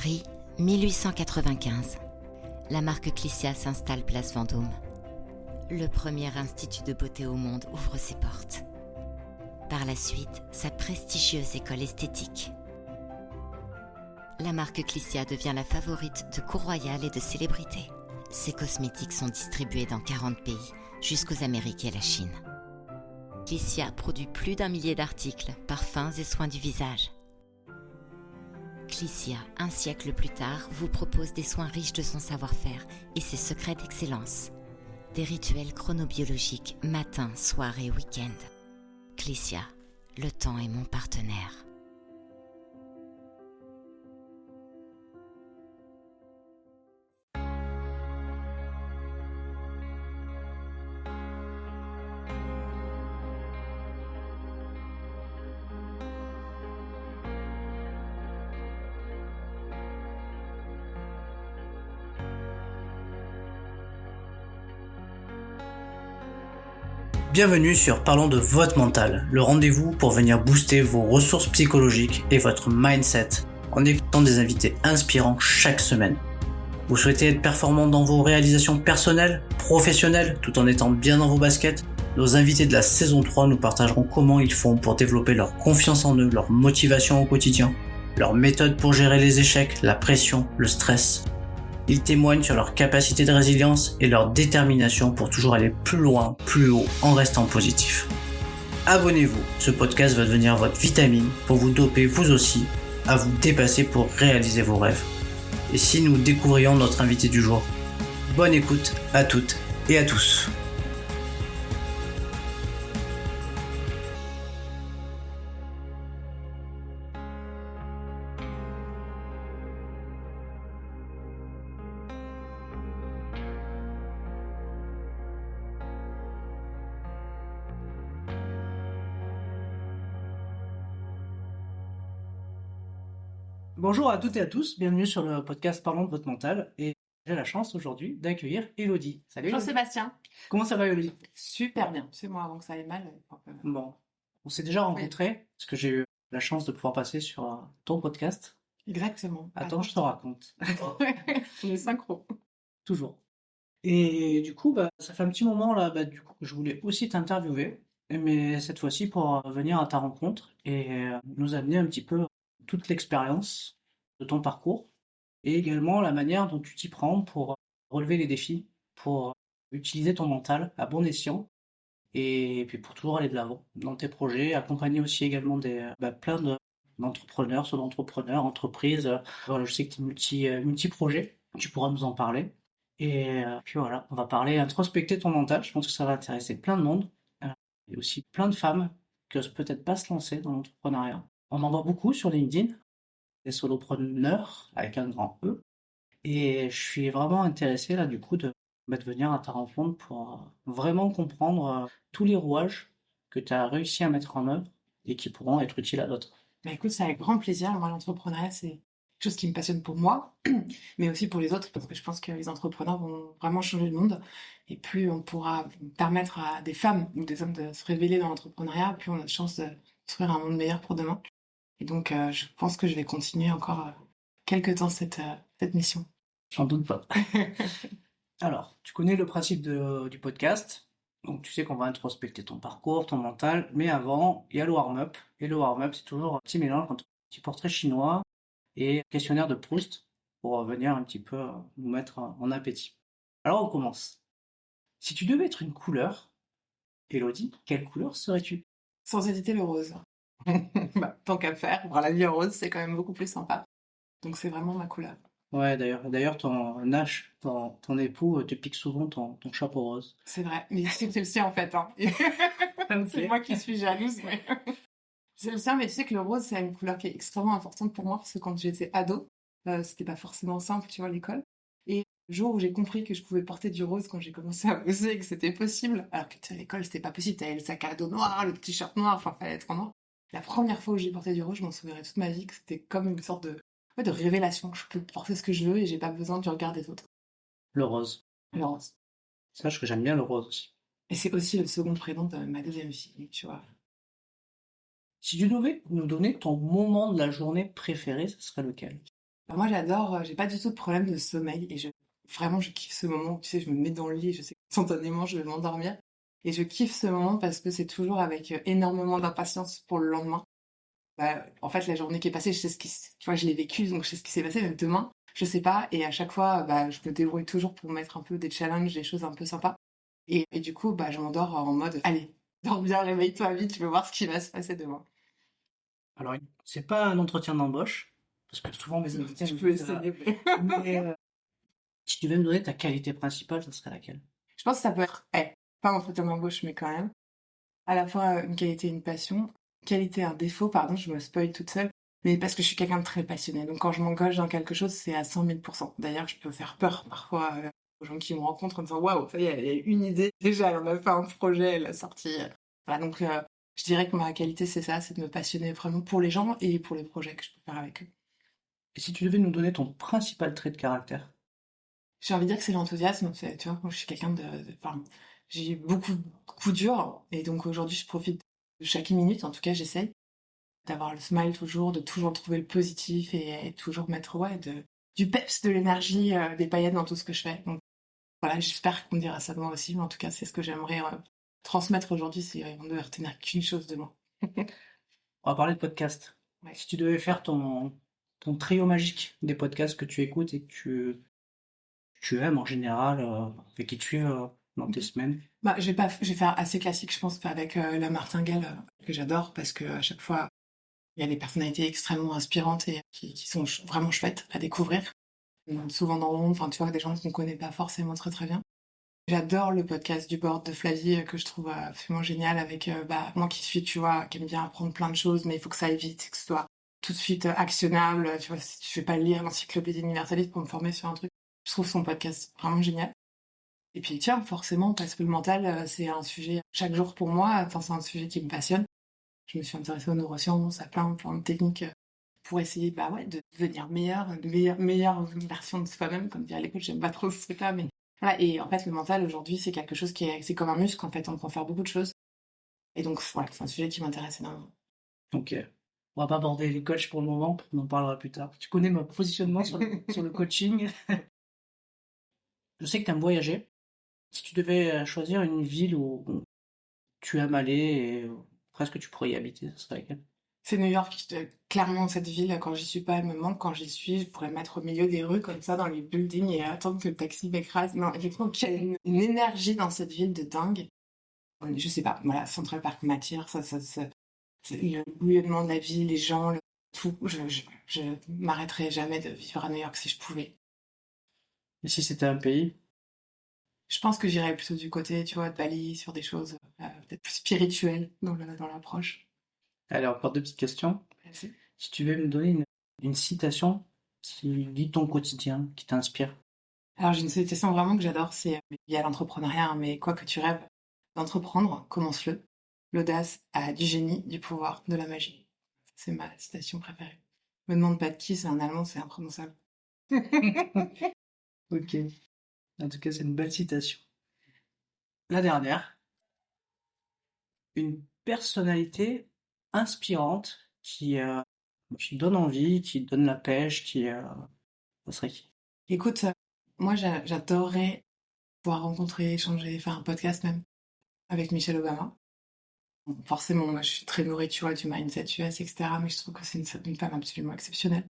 Paris, 1895. La marque Clicia s'installe place Vendôme. Le premier institut de beauté au monde ouvre ses portes. Par la suite, sa prestigieuse école esthétique. La marque Clicia devient la favorite de cours royales et de célébrités. Ses cosmétiques sont distribués dans 40 pays, jusqu'aux Amériques et la Chine. Clicia produit plus d'1 millier d'articles, parfums et soins du visage. Clicia, un siècle plus tard, vous propose des soins riches de son savoir-faire et ses secrets d'excellence. Des rituels chronobiologiques matin, soir et week-end. Clicia, le temps est mon partenaire. Bienvenue sur Parlons de votre mental, le rendez-vous pour venir booster vos ressources psychologiques et votre mindset en écoutant des invités inspirants chaque semaine. Vous souhaitez être performant dans vos réalisations personnelles, professionnelles, tout en étant bien dans vos baskets? Nos invités de la saison 3 nous partageront comment ils font pour développer leur confiance en eux, leur motivation au quotidien, leurs méthodes pour gérer les échecs, la pression, le stress. Ils témoignent sur leur capacité de résilience et leur détermination pour toujours aller plus loin, plus haut, en restant positif. Abonnez-vous, ce podcast va devenir votre vitamine pour vous doper vous aussi à vous dépasser pour réaliser vos rêves. Et si nous découvrions notre invité du jour? Bonne écoute à toutes et à tous. Bonjour à toutes et à tous, bienvenue sur le podcast Parlons de votre mental et j'ai la chance aujourd'hui d'accueillir Elodie. Salut Bonjour Elodie. Sébastien. Comment ça va Elodie? Super bien. C'est moi avant que ça aille mal. Bon, on s'est déjà rencontrés parce que j'ai eu la chance de pouvoir passer sur ton podcast. Exactement. Attends, je te raconte. On est synchro. Toujours. Et du coup, ça fait un petit moment là, du coup, que je voulais aussi t'interviewer, mais cette fois-ci pour venir à ta rencontre et nous amener un petit peu toute l'expérience de ton parcours et également la manière dont tu t'y prends pour relever les défis, pour utiliser ton mental à bon escient et puis pour toujours aller de l'avant dans tes projets, accompagner aussi également plein d'entrepreneurs, solopreneurs, entreprises. Voilà, je sais que tu es multi-projets, tu pourras nous en parler. Et puis voilà, on va parler introspecter ton mental. Je pense que ça va intéresser plein de monde. Et aussi plein de femmes qui osent peut-être pas se lancer dans l'entrepreneuriat. On en voit beaucoup sur LinkedIn, des solopreneurs avec un grand E. Et je suis vraiment intéressé là du coup de venir à ta rencontre pour vraiment comprendre tous les rouages que tu as réussi à mettre en œuvre et qui pourront être utiles à d'autres. Bah écoute, c'est avec grand plaisir. Moi, l'entrepreneuriat, c'est quelque chose qui me passionne pour moi, mais aussi pour les autres, parce que je pense que les entrepreneurs vont vraiment changer le monde. Et plus on pourra permettre à des femmes ou des hommes de se révéler dans l'entrepreneuriat, plus on a de chance de construire un monde meilleur pour demain. Et donc, je pense que je vais continuer encore quelques temps cette mission. J'en doute pas. Alors, tu connais le principe du podcast. Donc, tu sais qu'on va introspecter ton parcours, ton mental. Mais avant, il y a le warm-up. Et le warm-up, c'est toujours un petit mélange entre un petit portrait chinois et questionnaire de Proust pour venir un petit peu nous mettre en appétit. Alors, on commence. Si tu devais être une couleur, Elodie, quelle couleur serais-tu? Sans hésiter, le rose. Tant qu'à faire, voir la vie en rose, c'est quand même beaucoup plus sympa. Donc, c'est vraiment ma couleur. Ouais, d'ailleurs, ton époux te pique souvent ton chapeau rose. C'est vrai, mais c'est le sien en fait. Hein. C'est moi qui suis jalouse, mais c'est le sien. Mais tu sais que le rose, c'est une couleur qui est extrêmement importante pour moi parce que quand j'étais ado, c'était pas forcément simple, tu vois, à l'école. Et le jour où j'ai compris que je pouvais porter du rose quand j'ai commencé à bosser et que c'était possible, alors que tu sais, à l'école, c'était pas possible. T'avais le sac à dos noir, le t-shirt noir, enfin, fallait être en noir. La première fois où j'ai porté du rose, je m'en souviendrai toute ma vie que c'était comme une sorte de révélation. Je peux porter ce que je veux et j'ai pas besoin du regard des autres. Le rose. Le rose. Sache que j'aime bien le rose aussi. Et c'est aussi le second prénom de ma deuxième fille, tu vois. Si tu devais nous donner ton moment de la journée préféré, ce serait lequel? Bah, moi, j'adore, j'ai pas du tout de problème de sommeil et vraiment, je kiffe ce moment où, tu sais, je me mets dans le lit, je sais qu'instantanément, je vais m'endormir. Et je kiffe ce moment parce que c'est toujours avec énormément d'impatience pour le lendemain. Bah, en fait, la journée qui est passée, je sais tu vois, je l'ai vécue, donc je sais ce qui s'est passé, mais demain, je sais pas. Et à chaque fois, bah, je me débrouille toujours pour mettre un peu des challenges, des choses un peu sympas. Et du coup, bah, je m'endors en mode, allez, dors bien, réveille-toi vite, je veux voir ce qui va se passer demain. Alors, c'est pas un entretien d'embauche, parce que souvent mes invités Je me peux disent, essayer, mais... mais si tu devais me donner ta qualité principale, ça serait laquelle? Je pense que ça peut être, pas un entretien d'embauche, mais quand même, à la fois une qualité et une passion. Qualité, un défaut, pardon, je me spoil toute seule, mais parce que je suis quelqu'un de très passionné. Donc quand je m'engage dans quelque chose, c'est à 100 000%. D'ailleurs, je peux faire peur parfois aux gens qui me rencontrent en disant waouh, ça y est, elle a une idée. Déjà, elle en a fait un projet, elle a sorti. Voilà, donc je dirais que ma qualité, c'est ça, c'est de me passionner vraiment pour les gens et pour les projets que je peux faire avec eux. Et si tu devais nous donner ton principal trait de caractère? J'ai envie de dire que c'est l'enthousiasme. Tu vois, moi, je suis quelqu'un enfin, j'ai eu beaucoup de coups durs et donc aujourd'hui, je profite de chaque minute. En tout cas, j'essaye d'avoir le smile toujours, de toujours trouver le positif et toujours mettre du peps, de l'énergie, des paillettes dans tout ce que je fais. Donc voilà, j'espère qu'on me dira ça de moi aussi, mais en tout cas, c'est ce que j'aimerais transmettre aujourd'hui si on devait retenir qu'une chose de moi. On va parler de podcast. Ouais. Si tu devais faire ton trio magique des podcasts que tu écoutes et que tu aimes en général, et qui te suivent dans tes semaines. Bah, je vais faire assez classique, je pense, avec la martingale que j'adore parce que à chaque fois, il y a des personnalités extrêmement inspirantes et qui sont vraiment chouettes à découvrir. Souvent dans le monde, enfin, tu vois, des gens qu'on connaît pas forcément très très bien. J'adore le podcast du board de Flavie que je trouve absolument génial avec bah, moi qui suis, tu vois, qui aime bien apprendre plein de choses, mais il faut que ça aille vite, que ce soit tout de suite actionnable. Tu vois, si je vais pas lire l'encyclopédie universaliste pour me former sur un truc, je trouve son podcast vraiment génial. Et puis tiens, forcément, parce que le mental, c'est un sujet chaque jour pour moi, enfin, c'est un sujet qui me passionne. Je me suis intéressée aux neurosciences, à plein de techniques pour essayer bah ouais, de devenir meilleure version de soi-même, comme dirait les coachs, j'aime pas trop ce truc-là, mais voilà. Et en fait, le mental aujourd'hui, c'est quelque chose c'est comme un muscle, en fait, on peut en faire beaucoup de choses. Et donc, voilà, c'est un sujet qui m'intéresse énormément. Ok. On va pas aborder les coachs pour le moment, on en parlera plus tard. Tu connais mon positionnement sur le coaching. Je sais que tu aimes voyager. Si tu devais choisir une ville où tu aimes aller et presque tu pourrais y habiter, ce serait laquelle? C'est New York, clairement, cette ville, quand j'y suis pas, elle me manque. Quand j'y suis, je pourrais me mettre au milieu des rues, comme ça, dans les buildings et attendre que le taxi m'écrase. Non, je trouve qu'il y a une énergie dans cette ville de dingue. Je sais pas, voilà, Central Park m'attire, c'est le bouillonnement de la vie, les gens, tout. Je m'arrêterais jamais de vivre à New York si je pouvais. Et si c'était un pays? Je pense que j'irais plutôt du côté, tu vois, de Bali, sur des choses peut-être plus spirituelles dans l'approche. Allez, encore deux petites questions. Vas-y. Si tu veux me donner une citation qui guide ton quotidien, qui t'inspire. Alors j'ai une citation vraiment que j'adore, c'est lié à l'entrepreneuriat, hein, mais quoi que tu rêves d'entreprendre, commence-le. L'audace a du génie, du pouvoir, de la magie. C'est ma citation préférée. Me demande pas de qui, c'est un allemand, c'est imprononçable. Ok. En tout cas, c'est une belle citation. La dernière, une personnalité inspirante qui donne envie, qui donne la pêche, ça serait qui? Écoute, moi j'adorerais pouvoir rencontrer, échanger, faire un podcast même avec Michelle Obama. Bon, forcément, moi je suis très nourrie, tu vois, du mindset US, etc. Mais je trouve que c'est une femme absolument exceptionnelle.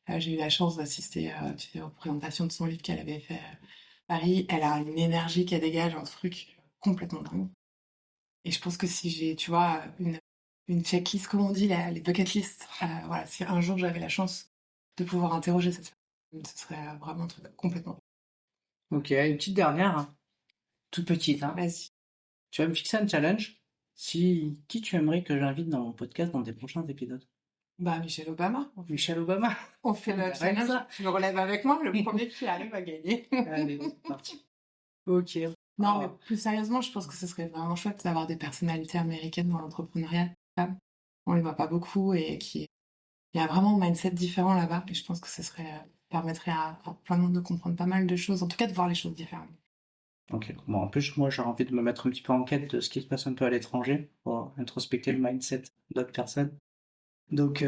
J'ai eu la chance d'assister tu sais, aux présentations de son livre qu'elle avait fait à Paris. Elle a une énergie qu'elle dégage, un truc complètement dingue. Et je pense que si j'ai, tu vois, une checklist, comme on dit, les bucket list, voilà, si un jour j'avais la chance de pouvoir interroger cette femme, ce serait vraiment un truc complètement. Ok, une petite dernière, hein. Toute petite, hein. Vas-y. Tu vas me fixer un challenge. Qui tu aimerais que j'invite dans mon podcast dans des prochains épisodes? Bah, Michelle Obama. Michelle Obama. On fait le Rien que challenge. ça. Tu le relèves avec moi, le premier qui arrive à gagner. Allez, c'est parti. Ok. Non, mais Ah, plus sérieusement, je pense que ce serait vraiment chouette d'avoir des personnalités américaines dans l'entrepreneuriat. On les voit pas beaucoup et il y a vraiment un mindset différent là-bas. Et je pense que ce permettrait à plein de monde de comprendre pas mal de choses, en tout cas de voir les choses différemment. ok. Bon, en plus, moi, j'ai envie de me mettre un petit peu en quête de ce qui se passe un peu à l'étranger pour introspecter le mindset d'autres personnes. Donc,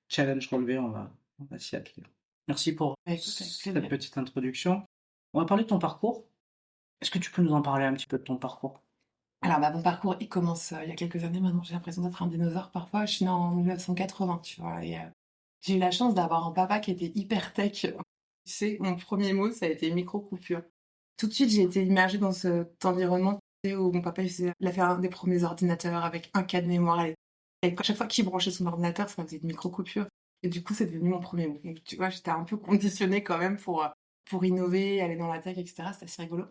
challenge relevé, on va s'y atteler. Merci pour Bah, écoute, avec cette plaisir. petite introduction. On va parler de ton parcours. Est-ce que tu peux nous en parler un petit peu de ton parcours? Alors, bah, mon parcours, il commence il y a quelques années maintenant. J'ai l'impression d'être un dinosaure parfois. Je suis née en 1980, tu vois. Et j'ai eu la chance d'avoir un papa qui était hyper tech. Tu sais, mon premier mot, ça a été micro-coupure. Tout de suite, j'ai été immergée dans cet environnement, tu sais, où mon papa il a fait un des premiers ordinateurs avec un cas de mémoire. Et à chaque fois qu'il branchait son ordinateur, ça faisait une micro-coupure. Et du coup, c'est devenu mon premier mot. Donc, tu vois, j'étais un peu conditionnée quand même pour innover, aller dans la tech, etc. C'était assez rigolo.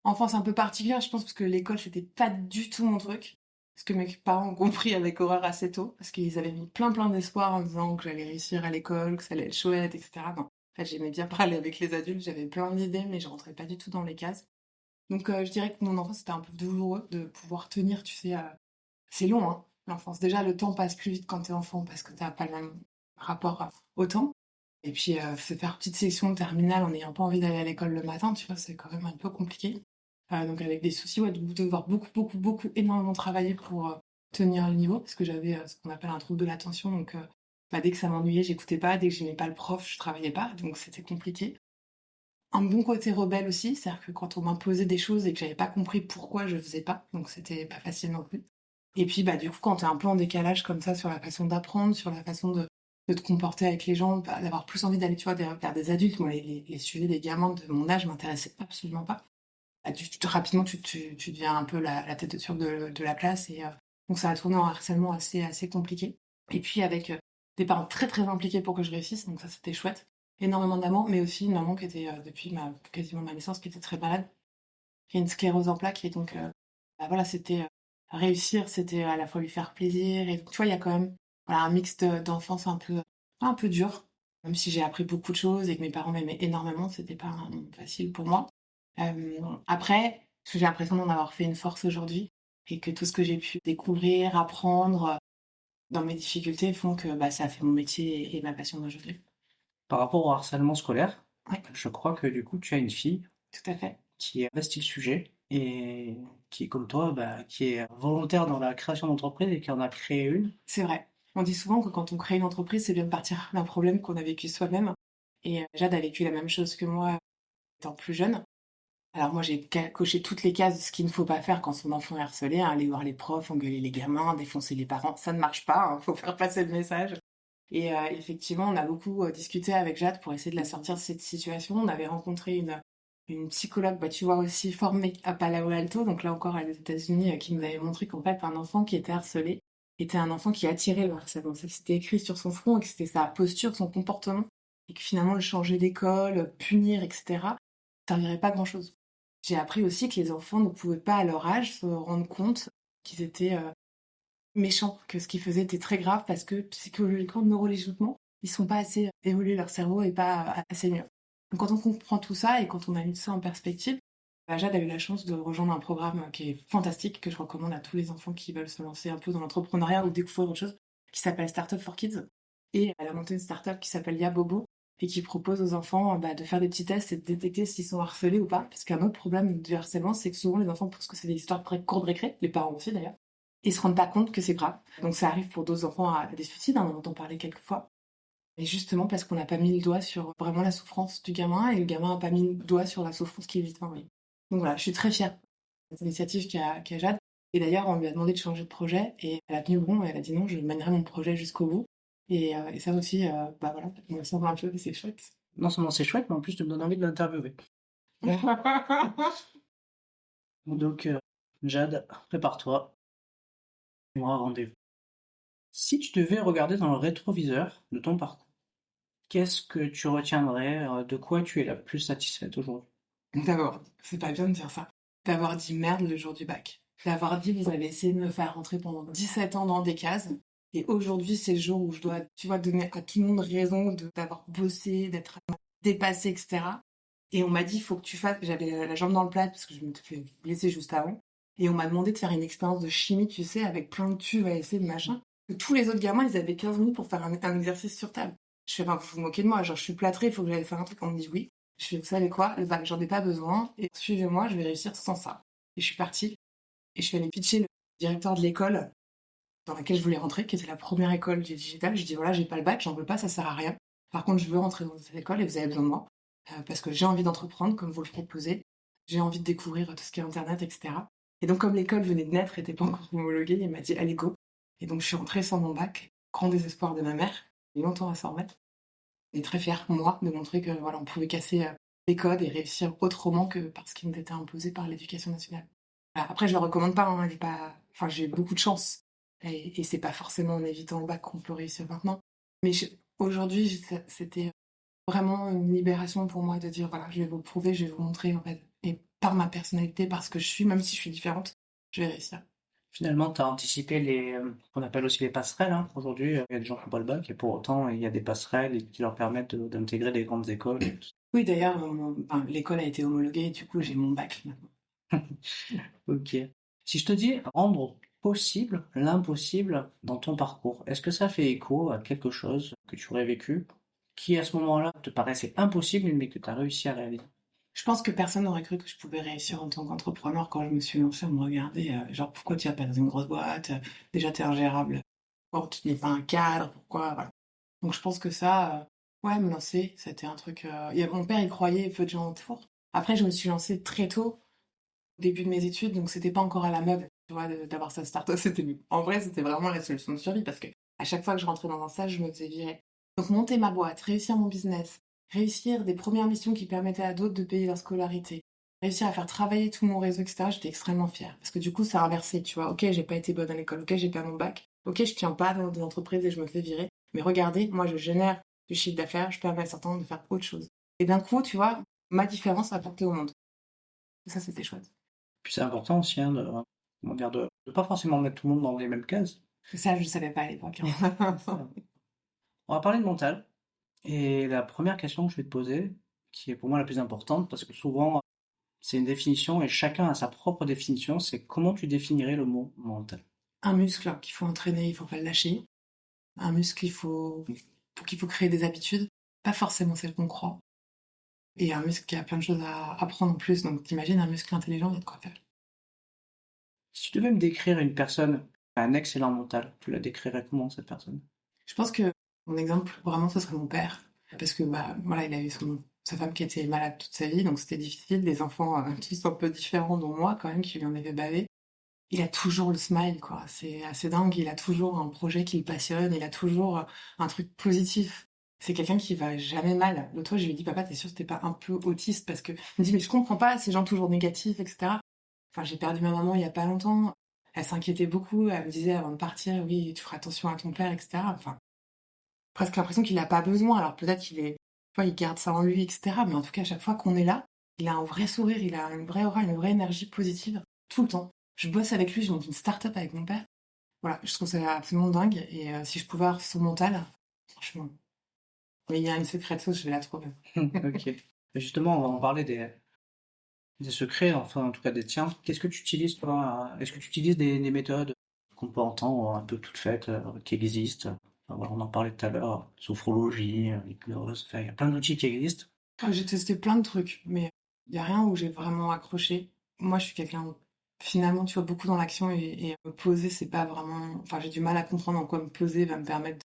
Enfance un peu particulière, je pense, parce que l'école, c'était pas du tout mon truc. Parce que mes parents ont compris avec horreur assez tôt, parce qu'ils avaient mis plein d'espoir en me disant que j'allais réussir à l'école, que ça allait être chouette, etc. Non. En fait, j'aimais bien parler avec les adultes, j'avais plein d'idées, mais je rentrais pas du tout dans les cases. Donc, je dirais que mon enfance, c'était un peu douloureux de pouvoir tenir, tu sais. C'est long, hein, l'enfance. Déjà, le temps passe plus vite quand t'es enfant, parce que t'as pas le même rapport au temps. Et puis, se faire petite section de terminale en n'ayant pas envie d'aller à l'école le matin, tu vois, c'est quand même un peu compliqué. Donc avec des soucis, ouais, de devoir beaucoup, énormément travailler pour tenir le niveau, parce que j'avais ce qu'on appelle un trouble de l'attention, donc bah, dès que ça m'ennuyait, j'écoutais pas, dès que j'aimais pas le prof, je travaillais pas, donc c'était compliqué. Un bon côté rebelle aussi, c'est-à-dire que quand on m'imposait des choses et que j'avais pas compris pourquoi je faisais pas, donc c'était pas facile non plus. Et puis bah du coup, quand t'es un peu en décalage comme ça sur la façon d'apprendre, sur la façon de te comporter avec les gens, bah, d'avoir plus envie d'aller, tu vois, vers des adultes, moi les sujets des gamins de mon âge m'intéressaient absolument pas. Bah, rapidement, tu deviens un peu la tête de turc de la classe. Et donc, ça a tourné en harcèlement assez compliqué. Et puis, avec des parents très impliqués pour que je réussisse. Donc, ça, c'était chouette. Énormément d'amour, mais aussi une maman qui était, depuis quasiment ma naissance, qui était très malade. Qui a une sclérose en plaques. Et donc, bah, voilà, c'était réussir, c'était à la fois lui faire plaisir. Et donc, tu vois, il y a quand même voilà, un mix d'enfance un peu dur. Même si j'ai appris beaucoup de choses et que mes parents m'aimaient énormément, c'était pas facile pour moi. Après, parce que j'ai l'impression d'en avoir fait une force aujourd'hui et que tout ce que j'ai pu découvrir, apprendre dans mes difficultés font que bah, ça a fait mon métier et ma passion d'aujourd'hui. Par rapport au harcèlement scolaire, Ouais, je crois que du coup, tu as une fille tout à fait. qui investit le sujet et qui est comme toi, bah, qui est volontaire dans la création d'entreprise et qui en a créé une. C'est vrai. On dit souvent que quand on crée une entreprise, c'est bien de partir d'un problème qu'on a vécu soi-même. Et Jade a vécu la même chose que moi étant plus jeune. Alors moi, j'ai coché toutes les cases de ce qu'il ne faut pas faire quand son enfant est harcelé, hein, aller voir les profs, engueuler les gamins, défoncer les parents. Ça ne marche pas, hein, faut faire passer le message. Et effectivement, on a beaucoup discuté avec Jade pour essayer de la sortir de cette situation. On avait rencontré une psychologue, bah, tu vois, aussi formée à Palo Alto, donc là encore aux États-Unis, qui nous avait montré qu'en fait, un enfant qui était harcelé était un enfant qui attirait le harcèlement. C'était écrit sur son front et que c'était sa posture, son comportement, et que finalement, le changer d'école, punir, etc., ça servirait pas à grand-chose. J'ai appris aussi que les enfants ne pouvaient pas, à leur âge, se rendre compte qu'ils étaient méchants, que ce qu'ils faisaient était très grave parce que psychologiquement, neurologiquement, ils sont pas assez évolués, leur cerveau est pas assez mûr. Donc quand on comprend tout ça et quand on a mis ça en perspective, bah, Jade a eu la chance de rejoindre un programme qui est fantastique, que je recommande à tous les enfants qui veulent se lancer un peu dans l'entrepreneuriat ou découvrir autre chose, qui s'appelle Startup for Kids. Et elle a monté une startup qui s'appelle Yabobo et qui propose aux enfants bah, de faire des petits tests et de détecter s'ils sont harcelés ou pas. Parce qu'un autre problème du harcèlement, c'est que souvent les enfants pensent que c'est des histoires très courtes de récré, les parents aussi d'ailleurs, et se rendent pas compte que c'est grave. Donc ça arrive pour d'autres enfants à des suicides, hein, on en entend parler quelques fois. Et justement parce qu'on n'a pas mis le doigt sur vraiment la souffrance du gamin et le gamin n'a pas mis le doigt sur la souffrance qu'il vit en lui. Donc voilà, je suis très fière de cette initiative qu'a Jade. Et d'ailleurs, on lui a demandé de changer de projet et elle a tenu bon et elle a dit non, je mènerai mon projet jusqu'au bout. Et ça aussi, bah voilà, on me semble un peu que c'est chouette. Non seulement c'est chouette, mais en plus, tu me donnes envie de l'interviewer. Donc, Jade, prépare-toi. On aura rendez-vous. Si tu devais regarder dans le rétroviseur de ton parcours, qu'est-ce que tu retiendrais, de quoi tu es la plus satisfaite aujourd'hui? D'abord, c'est pas bien de dire ça. D'avoir dit merde le jour du bac. D'avoir dit vous avez essayé de me faire rentrer pendant 17 ans dans des cases. Et aujourd'hui, c'est le jour où je dois, tu vois, donner à tout le monde raison d'avoir bossé, d'être dépassé, etc. Et on m'a dit, il faut que tu fasses. J'avais la jambe dans le plat parce que je me suis fait blesser juste avant. Et on m'a demandé de faire une expérience de chimie, tu sais, avec plein de tubes à essayer de machin. Que tous les autres gamins, ils avaient 15 minutes pour faire un exercice sur table. Je fais, enfin, vous vous moquez de moi, genre, je suis plâtrée, il faut que j'aille faire un truc. On me dit oui. Je fais, vous savez quoi, le bac, j'en ai pas besoin. Et suivez-moi, je vais réussir sans ça. Et je suis partie. Et je suis allée pitcher le directeur de l'école dans laquelle je voulais rentrer, qui était la première école du digital. Je dis voilà, j'ai pas le bac, j'en veux pas, ça sert à rien. Par contre, je veux rentrer dans cette école et vous avez besoin de moi. Parce que j'ai envie d'entreprendre, comme vous le proposez. J'ai envie de découvrir tout ce qui est Internet, etc. Et donc, comme l'école venait de naître, n'était pas encore homologuée, il m'a dit, allez, go. Et donc, je suis rentrée sans mon bac. Grand désespoir de ma mère. J'ai eu longtemps à s'en remettre. Et très fière, moi, de montrer que voilà, on pouvait casser les codes et réussir autrement que parce qu'ils nous étaient imposés par l'éducation nationale. Voilà. Après, je le recommande pas, hein, enfin, j'ai eu beaucoup de chance. Et c'est pas forcément en évitant le bac qu'on peut réussir maintenant. Mais aujourd'hui, c'était vraiment une libération pour moi de dire, voilà, je vais vous le prouver, je vais vous montrer, en fait. Et par ma personnalité, parce que je suis, même si je suis différente, je vais réussir. Finalement, tu as anticipé qu'on appelle aussi les passerelles, hein. Aujourd'hui, il y a des gens qui n'ont pas le bac et pour autant, il y a des passerelles qui leur permettent d'intégrer des grandes écoles. Et tout Oui, d'ailleurs, l'école a été homologuée, et du coup, j'ai mon bac maintenant. ça. Ok. Si je te dis rendre possible l'impossible dans ton parcours, est-ce que ça fait écho à quelque chose que tu aurais vécu qui, à ce moment-là, te paraissait impossible mais que tu as réussi à réaliser? Je pense que personne n'aurait cru que je pouvais réussir en tant qu'entrepreneur quand je me suis lancée. On me regardait, genre, pourquoi tu vas pas dans une grosse boîte? Déjà, t'es ingérable. Pourquoi tu n'es pas un cadre? Pourquoi? Voilà. Donc, je pense que ça, ouais, me lancer, c'était un truc. Mon père y croyait, peu de gens autour. Après, je me suis lancée très tôt, au début de mes études, donc c'était pas encore à la mode, tu vois, d'avoir sa start-up. En vrai, c'était vraiment la solution de survie parce que à chaque fois que je rentrais dans un stage, je me faisais virer. Donc, monter ma boîte, réussir mon business, réussir des premières missions qui permettaient à d'autres de payer leur scolarité, réussir à faire travailler tout mon réseau, etc., j'étais extrêmement fière. Parce que du coup, ça a inversé, tu vois. Ok, j'ai pas été bonne à l'école, ok, j'ai pas mon bac, ok, je tiens pas dans des entreprises et je me fais virer. Mais regardez, moi, je génère du chiffre d'affaires, je permets à certains de faire autre chose. Et d'un coup, tu vois, ma différence a apporté au monde. Et ça, c'était chouette. Puis c'est important aussi, hein, comment dire, de pas forcément mettre tout le monde dans les mêmes cases. Et ça, je ne savais pas à l'époque, hein. On va parler de mental. Et la première question que je vais te poser, qui est pour moi la plus importante, parce que souvent c'est une définition et chacun a sa propre définition, c'est comment tu définirais le mot mental. Un muscle qu'il faut entraîner, il faut pas le lâcher. Un muscle, pour qu'il faut créer des habitudes, pas forcément celles qu'on croit. Et un muscle qui a plein de choses à apprendre en plus. Donc t'imagines un muscle intelligent, il y a de quoi faire. Si tu devais me décrire une personne à un excellent mental, tu la décrirais comment cette personne? Je pense que mon exemple, vraiment, ce serait mon père. Parce que, bah, voilà, il a eu sa femme qui était malade toute sa vie, donc c'était difficile. Des enfants qui sont un peu différents, dont moi, quand même, qui lui en avait bavé. Il a toujours le smile, quoi. C'est assez dingue. Il a toujours un projet qui le passionne. Il a toujours un truc positif. C'est quelqu'un qui va jamais mal. L'autre fois, je lui ai dit, papa, t'es sûr que t'es pas un peu autiste? Parce que, il me dit, mais je comprends pas ces gens toujours négatifs, etc. Enfin, j'ai perdu ma maman il y a pas longtemps. Elle s'inquiétait beaucoup. Elle me disait avant de partir, oui, tu feras attention à ton père, etc. Enfin, presque l'impression qu'il n'a pas besoin. Alors peut-être tu vois, il garde ça en lui, etc. Mais en tout cas, à chaque fois qu'on est là, il a un vrai sourire, il a une vraie aura, une vraie énergie positive tout le temps. Je bosse avec lui, je monte une start-up avec mon père. Voilà, je trouve ça absolument dingue. Et si je pouvais avoir son mental, franchement. Mais il y a une secrète sauce, je vais la trouver. Ok. Justement, on va en parler des secrets, enfin en tout cas des tiens. Qu'est-ce que tu utilises toi? Est-ce que tu utilises des méthodes qu'on peut entendre un peu toutes faites, qui existent? Enfin, voilà, on en parlait tout à l'heure, sophrologie, hypnose, enfin, il y a plein d'outils qui existent. J'ai testé plein de trucs, mais il n'y a rien où j'ai vraiment accroché. Moi, je suis quelqu'un, finalement, tu vois, beaucoup dans l'action et me poser, c'est pas vraiment. Enfin, j'ai du mal à comprendre en quoi me poser va me permettre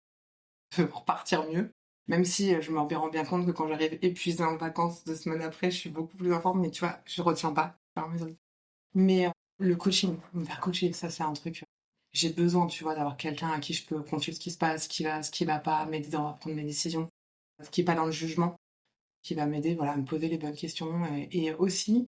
de repartir mieux. Même si je me rends bien compte que quand j'arrive épuisée en vacances 2 semaines après, je suis beaucoup plus en forme, mais tu vois, je retiens pas. Mais le coaching, me faire coacher, ça c'est un truc. J'ai besoin, tu vois, d'avoir quelqu'un à qui je peux confier ce qui se passe, ce qui va pas, m'aider à prendre mes décisions, ce qui est pas dans le jugement, qui va m'aider, voilà, à me poser les bonnes questions. Et aussi,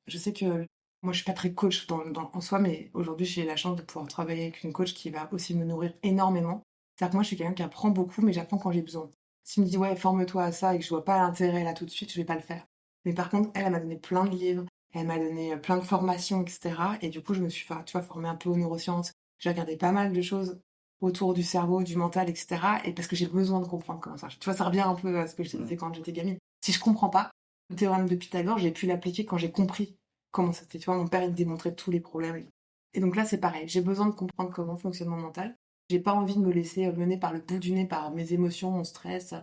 je sais que moi je suis pas très coach en soi, mais aujourd'hui j'ai la chance de pouvoir travailler avec une coach qui va aussi me nourrir énormément. C'est-à-dire que moi je suis quelqu'un qui apprend beaucoup, mais j'apprends quand j'ai besoin. S'il me dit ouais, forme-toi à ça et que je vois pas l'intérêt là tout de suite, je vais pas le faire. Mais par contre, elle m'a donné plein de livres, elle m'a donné plein de formations, etc. Et du coup, je me suis, tu vois, formée un peu aux neurosciences. J'ai regardé pas mal de choses autour du cerveau, du mental, etc. Et parce que j'ai besoin de comprendre comment ça. Tu vois, ça revient un peu à ce que je disais quand j'étais gamine. Si je comprends pas le théorème de Pythagore, j'ai pu l'appliquer quand j'ai compris comment c'était. Tu vois, mon père, il démontrait tous les problèmes. Et donc là, c'est pareil. J'ai besoin de comprendre comment fonctionne mon mental. J'ai pas envie de me laisser mener par le bout du nez par mes émotions, mon stress,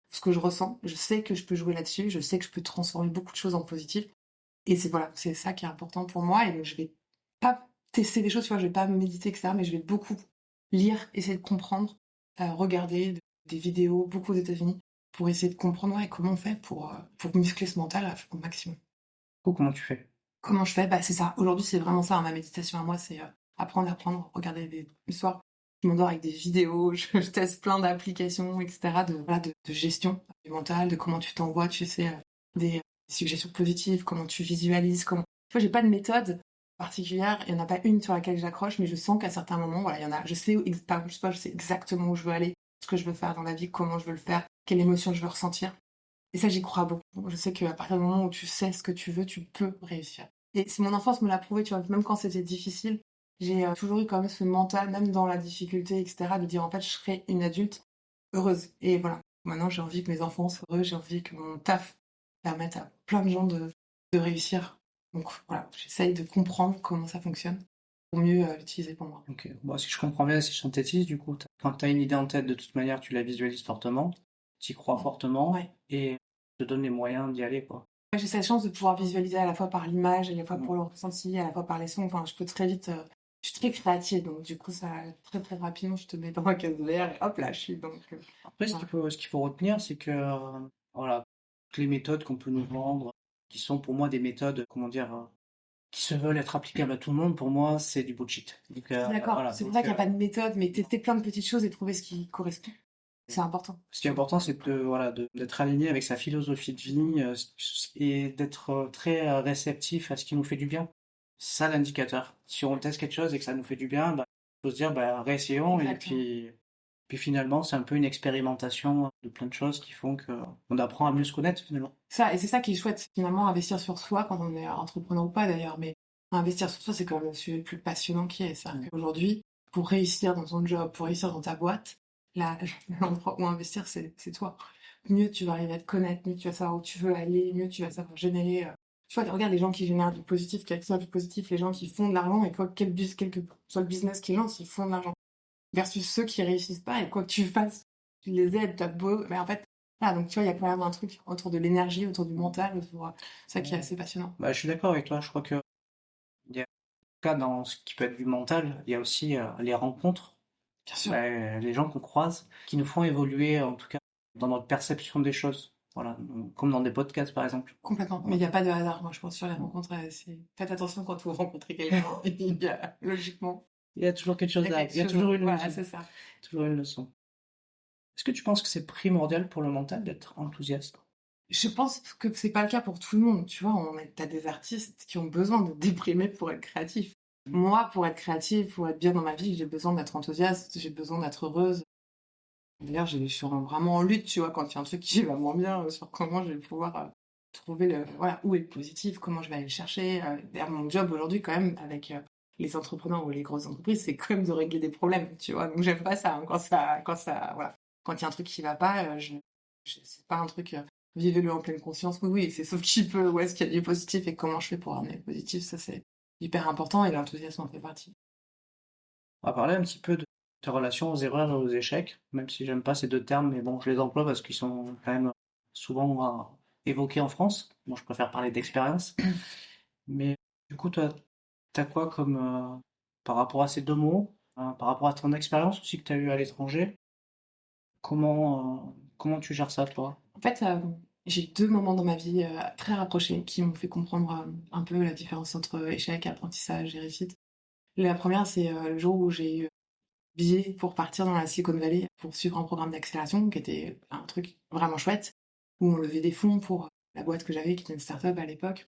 ce que je ressens. Je sais que je peux jouer là-dessus. Je sais que je peux transformer beaucoup de choses en positif. Et c'est ça qui est important pour moi. Et donc, je vais pas tester des choses, tu vois, je vais pas méditer, etc. Mais je vais beaucoup lire, essayer de comprendre, regarder des vidéos, beaucoup aux États-Unis, pour essayer de comprendre comment on fait pour muscler ce mental au maximum. Comment tu fais? Comment je fais? Bah, c'est ça. Aujourd'hui, c'est vraiment ça, hein, ma méditation à moi, c'est apprendre, regarder le soir. Je m'endors avec des vidéos, je teste plein d'applications, etc., de gestion du mental, de comment tu t'envoies, tu sais, des suggestions positives, comment tu visualises, comment. Tu vois, j'ai pas de méthode particulière, il y en a pas une sur laquelle j'accroche, mais je sens qu'à certains moments, voilà, il y en a, je sais exactement où je veux aller, ce que je veux faire dans la vie, comment je veux le faire, quelle émotion je veux ressentir. Et ça, j'y crois beaucoup. Je sais qu'à partir du moment où tu sais ce que tu veux, tu peux réussir. Et si mon enfance me l'a prouvé, tu vois, même quand c'était difficile, j'ai toujours eu quand même ce mental, même dans la difficulté, etc., de dire en fait, je serai une adulte heureuse. Et voilà. Maintenant, j'ai envie que mes enfants soient heureux, j'ai envie que mon taf permette à plein de gens de réussir. Donc voilà, j'essaye de comprendre comment ça fonctionne pour mieux l'utiliser pour moi. Ok. Bon, si je comprends bien, si je synthétise, du coup, quand tu as une idée en tête, de toute manière, tu la visualises fortement, tu y crois fortement, Ouais. et te donnes les moyens d'y aller, quoi. J'ai cette chance de pouvoir visualiser à la fois par l'image, à la fois pour le ressenti, à la fois par les sons. Enfin, je peux très vite. Je suis très créative, donc du coup, ça très très rapidement, je te mets dans un case vert et hop là, je suis donc. Après, ce qu'il faut retenir, c'est que, voilà, toutes les méthodes qu'on peut nous vendre, qui sont pour moi des méthodes, comment dire, qui se veulent être applicables à tout le monde, pour moi, c'est du bullshit. Donc, D'accord, voilà. c'est pour Donc, ça qu'il n'y a pas de méthode, mais tester plein de petites choses et trouver ce qui correspond. C'est important. ce qui est important, c'est voilà, d'être aligné avec sa philosophie de vie, et d'être très réceptif à ce qui nous fait du bien. C'est ça l'indicateur. Si on teste quelque chose et que ça nous fait du bien, bah, il faut se dire, bah, réessayons. Et Exactement. puis finalement, c'est un peu une expérimentation de plein de choses qui font qu'on apprend à mieux se connaître finalement. Ça, et c'est ça qui est chouette, finalement, investir sur soi quand on est entrepreneur ou pas d'ailleurs, mais investir sur soi, c'est quand même le sujet le plus passionnant qui est. C'est-à-dire qu'aujourd'hui, pour réussir dans ton job, pour réussir dans ta boîte, là, l'endroit où investir, c'est toi. Mieux tu vas arriver à te connaître, mieux tu vas savoir où tu veux aller, mieux tu vas savoir générer. Tu vois, regarde les gens qui génèrent du positif, quel que soit du positif, les gens qui font de l'argent, et quoi, quel que soit le business qu'ils lancent, ils font de l'argent. Versus ceux qui réussissent pas, et quoi que tu fasses, tu les aides, t'as beau, mais en fait, voilà, donc tu vois, il y a quand même un truc autour de l'énergie, autour du mental, autour ça qui est assez passionnant. Bah, je suis d'accord avec toi. Je crois que il y a cas dans ce qui peut être du mental, il y a aussi les rencontres, Bien sûr. les gens qu'on croise, qui nous font évoluer, en tout cas, dans notre perception des choses. Voilà, comme dans des podcasts par exemple. Complètement. Mais il n'y a pas de hasard, moi, je pense, sur les rencontres. Faites attention quand vous rencontrez quelqu'un. Il y a, logiquement, Il y a toujours quelque chose quelque il y a chose. toujours une Voilà, leçon. c'est ça. Toujours une leçon. Est-ce que tu penses que c'est primordial pour le mental d'être enthousiaste? Je pense que c'est pas le cas pour tout le monde. Tu vois, t'as des artistes qui ont besoin de déprimer pour être créatifs. Moi, pour être créative, pour être bien dans ma vie, j'ai besoin d'être enthousiaste, j'ai besoin d'être heureuse. D'ailleurs, je suis vraiment en lutte, tu vois, quand il y a un truc qui va moins bien, sur comment je vais pouvoir trouver voilà, où est le positif, comment je vais aller le chercher. D'ailleurs, mon job aujourd'hui, quand même, avec les entrepreneurs ou les grosses entreprises, c'est quand même de régler des problèmes, tu vois. Donc, j'aime pas ça, hein, voilà. Quand il y a un truc qui va pas, c'est pas un truc, vivez-le en pleine conscience. Oui, oui, c'est sauf qui peut, où est-ce qu'il y a du positif et comment je fais pour ramener le positif, ça c'est hyper important et l'enthousiasme en fait partie. On va parler un petit peu de tes relations aux erreurs et aux échecs, même si j'aime pas ces deux termes, mais bon, je les emploie parce qu'ils sont quand même souvent évoqués en France. Moi, je préfère parler d'expérience. Mais du coup, toi, t'as quoi comme, par rapport à ces deux mots, par rapport à ton expérience aussi que tu as eue à l'étranger, comment tu gères ça, toi? En fait, j'ai deux moments dans ma vie très rapprochés qui m'ont fait comprendre un peu la différence entre échec, apprentissage et réussite. La première, c'est le jour où j'ai eu billet pour partir dans la Silicon Valley pour suivre un programme d'accélération qui était un truc vraiment chouette, où on levait des fonds pour la boîte que j'avais, qui était une start-up à l'époque.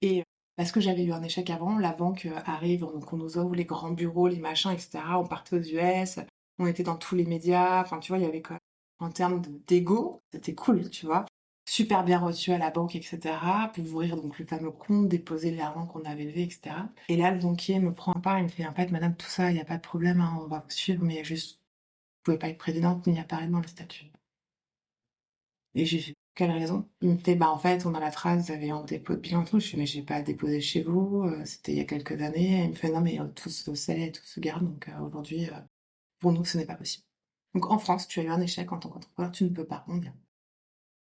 Et parce que j'avais eu un échec avant, la banque arrive, donc on nous ouvre les grands bureaux, les machins, etc. On partait aux US, on était dans tous les médias, enfin tu vois, il y avait quoi en termes d'ego, c'était cool, tu vois. Super bien reçu à la banque, etc. Pour ouvrir donc le fameux compte, déposer l'argent qu'on avait levé, etc. Et là, le banquier me prend à part, il me fait en fait, madame, tout ça, il n'y a pas de problème, hein, on va vous suivre, mais juste, vous pouvez pas être présidente ni apparaître dans le statut. Et j'ai fait, quelle raison? Il me fait, bah en fait, on a la trace, vous avez un dépôt de bilan et tout. Je fais, mais j'ai pas déposé chez vous, c'était il y a quelques années. Et il me fait, non, mais tout se sait, tout se garde, donc aujourd'hui, pour nous, ce n'est pas possible. Donc en France, tu as eu un échec en tant qu'entrepreneur, tu ne peux pas rebondir.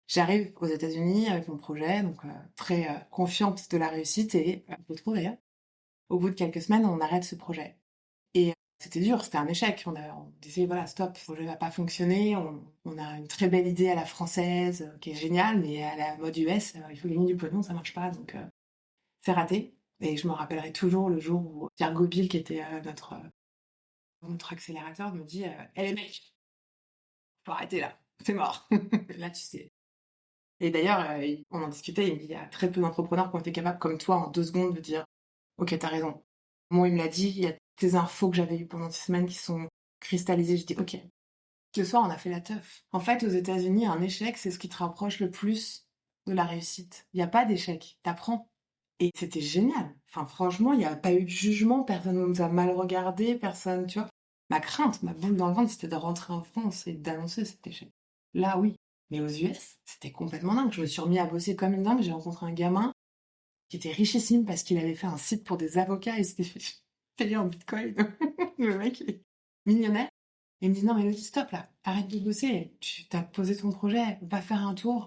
J'arrive aux États-Unis avec mon projet, donc très confiante de la réussite, et je le trouve d'ailleurs. Au bout de quelques semaines, on arrête ce projet. Et C'était dur, c'était un échec. On disait, voilà, stop, le projet va pas fonctionner. On a une très belle idée à la française qui est géniale, mais à la mode US, il faut gagner du pognon, ça marche pas. Donc, c'est raté. Et je me rappellerai toujours le jour où Pierre Gobil, qui était notre accélérateur, me dit les mecs, faut arrêter là, c'est mort. Là, tu sais. Et d'ailleurs, on en discutait, il y a très peu d'entrepreneurs qui ont été capables, comme toi, en 2 secondes, de dire ok, t'as raison. Moi, il me l'a dit, il y a des infos que j'avais eues pendant 6 semaines qui sont cristallisées. Je dis ok. Le soir, on a fait la teuf. En fait, aux États-Unis, un échec, c'est ce qui te rapproche le plus de la réussite. Il n'y a pas d'échec, t'apprends. Et c'était génial. Enfin, franchement, il n'y a pas eu de jugement, personne ne nous a mal regardé, personne, tu vois. Ma crainte, ma boule dans le ventre, c'était de rentrer en France et d'annoncer cet échec. Là, oui. Mais aux US, c'était complètement dingue. Je me suis remis à bosser comme une dingue. J'ai rencontré un gamin qui était richissime parce qu'il avait fait un site pour des avocats et s'était fait payer en bitcoin. Le mec est millionnaire. Et il me dit non, mais Elodie, stop là. Arrête de bosser. Tu t'as posé ton projet. Va faire un tour.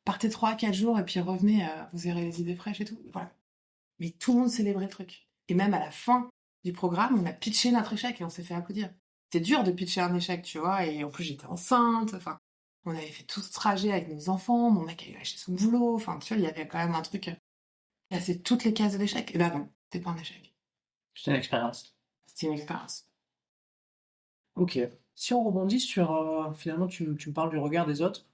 Partez 3 à 4 jours et puis revenez, vous aurez les idées fraîches et tout. Voilà. Mais tout le monde célébrait le truc. Et même à la fin du programme, on a pitché notre échec et on s'est fait applaudir. C'est dur de pitcher un échec, tu vois, et en plus j'étais enceinte, enfin, on avait fait tout ce trajet avec nos enfants, mon mec avait lâché son boulot, enfin, tu vois, il y avait quand même un truc, c'est toutes les cases de l'échec. Et ben non, c'était pas un échec. C'était une expérience. C'était une expérience. Ok. Si on rebondit sur, finalement, tu me parles du regard des autres.